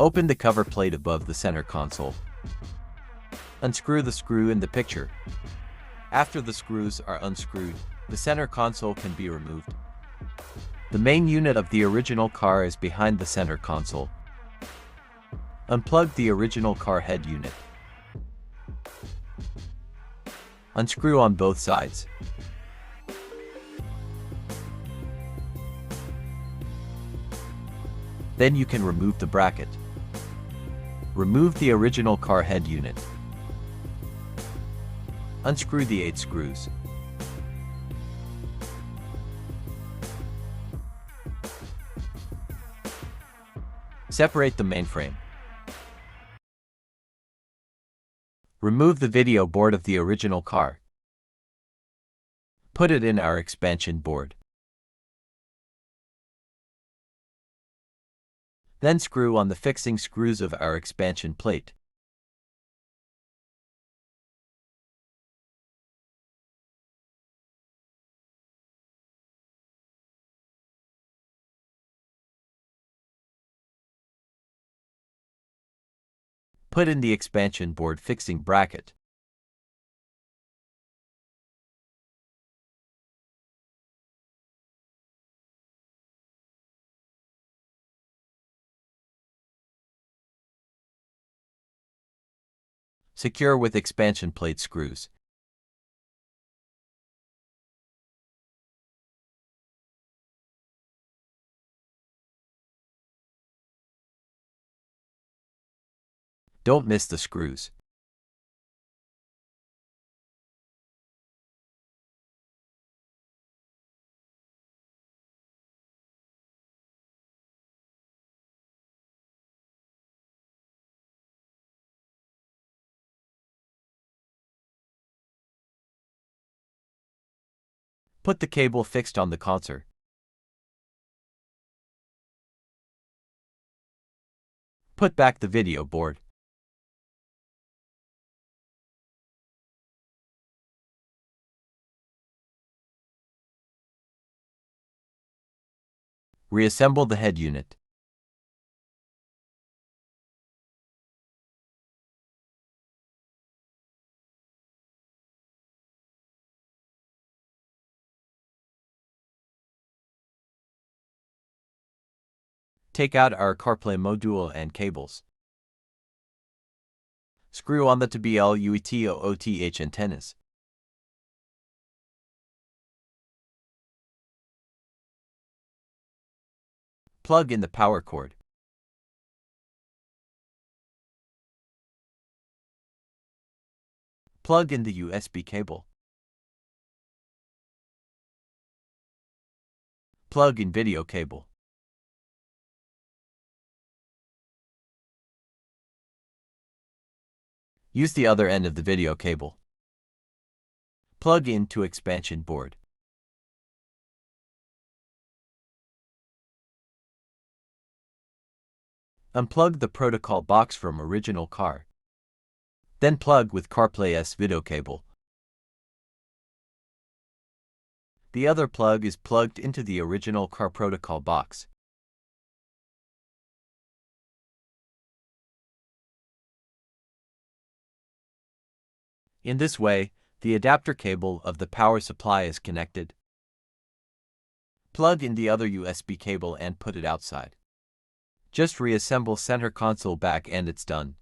Open the cover plate above the center console. Unscrew the screw in the picture. After the screws are unscrewed, the center console can be removed. The main unit of the original car is behind the center console. Unplug the original car head unit. Unscrew on both sides. Then you can remove the bracket. Remove the original car head unit. Unscrew the 8 screws. Separate the mainframe. Remove the video board of the original car. Put it in our expansion board. Then screw on the fixing screws of our expansion plate. Put in the expansion board fixing bracket. Secure with expansion plate screws. Don't miss the screws. Put the cable fixed on the console. Put back the video board. Reassemble the head unit. Take out our CarPlay module and cables. Screw on the TBL-UET-OOTH antennas. Plug in the power cord. Plug in the USB cable. Plug in video cable. Use the other end of the video cable. Plug into expansion board. Unplug the protocol box from original car. Then plug with CarPlay's video cable. The other plug is plugged into the original car protocol box. In this way, the adapter cable of the power supply is connected. Plug in the other USB cable and put it outside. Just reassemble center console back and it's done.